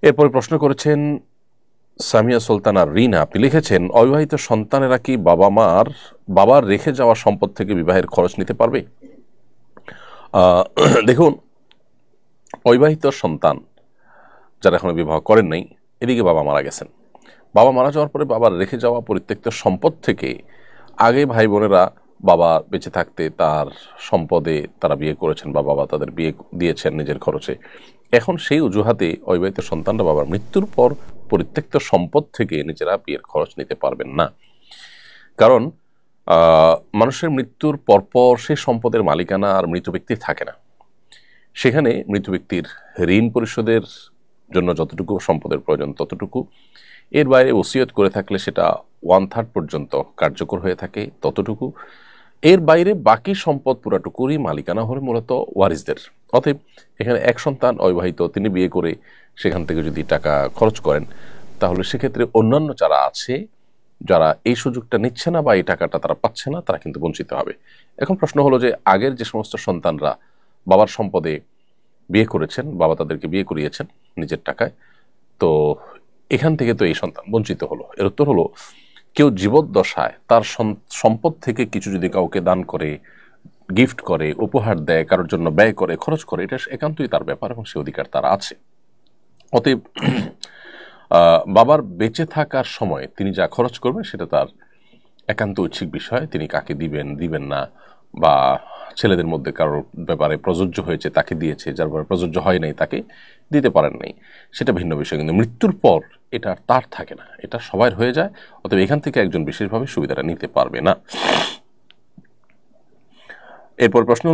এরপরে প্রশ্ন করেছেন সামিয়া সুলতানা রিনা। আপনি লিখেছেন, অবিবাহিত সন্তানেরা কি বাবার রেখে যাওয়া সম্পদ থেকে বিবাহের খরচ নিতে পারবে? দেখুন, অবিবাহিত সন্তান যারা এখনো বিবাহ করেন নাই, এদিকে বাবা মারা গেছেন, বাবা মারা যাওয়ার পরে বাবার রেখে যাওয়া পরিত্যক্ত সম্পদ থেকে আগে ভাই বোনেরা বাবা বেঁচে থাকতে তার সম্পদে তারা বিয়ে করেছেন বা বাবা তাদের বিয়ে দিয়েছেন নিজের খরচে, এখন সেই অজুহাতে অবিবাহিত সন্তানরা বাবার মৃত্যুর পর পরিত্যক্ত সম্পদ থেকে নিজেরা বিয়ের খরচ নিতে পারবেন না। কারণ মানুষের মৃত্যুর পরপর সে সম্পদের মালিকানা আর মৃত ব্যক্তির থাকে না। সেখানে মৃত ব্যক্তির ঋণ পরিশোধের জন্য যতটুকু সম্পদের প্রয়োজন ততটুকু, এর বাইরে ওসিয়ত করে থাকলে সেটা 1/3 পর্যন্ত কার্যকর হয়ে থাকে ততটুকু, এর বাইরে বাকি সম্পদ পুরাটুকুরই মালিকানা হল মূলত ওয়ারিসদের। অতএব এখানে এক সন্তান অবিবাহিত, তিনি বিয়ে করে সেখান থেকে যদি টাকা খরচ করেন, তাহলে সেক্ষেত্রে অন্যান্য যারা আছে, যারা এই সুযোগটা নিচ্ছে না বা এই টাকাটা তারা পাচ্ছে না, তারা কিন্তু বঞ্চিত হবে। এখন প্রশ্ন হলো যে আগের যে সমস্ত সন্তানরা বাবার সম্পদে বিয়ে করেছেন, বাবা তাদেরকে বিয়ে করিয়েছেন নিজের টাকায়, তো এখান থেকে তো এই সন্তান বঞ্চিত হলো। এর উত্তর হলো, কেউ জীবদ্দশায় তার সম্পদ থেকে কিছু যদি কাউকে দান করে, গিফট করে, উপহার দেয়, কারোর জন্য ব্যয় করে, খরচ করে, এটা একান্তই তার ব্যাপার এবং সে অধিকার তার আছে। অতএব বাবার বেঁচে থাকার সময় তিনি যা খরচ করবেন সেটা তার একান্ত ঐচ্ছিক বিষয়। তিনি কাকে দিবেন দিবেন না, বা ছেলেদের মধ্যে কারোর ব্যাপারে প্রযোজ্য হয়েছে তাকে দিয়েছে, যার ব্যাপারে প্রযোজ্য হয় নাই তাকে দিতে পারেন নাই, সেটা ভিন্ন বিষয়। কিন্তু মৃত্যুর পর এটা তার থাকে না, এটা সবার হয়ে যায়। অতএব এখান থেকে একজন বিশেষভাবে সুবিধাটা নিতে পারবে না। এরপর প্রশ্ন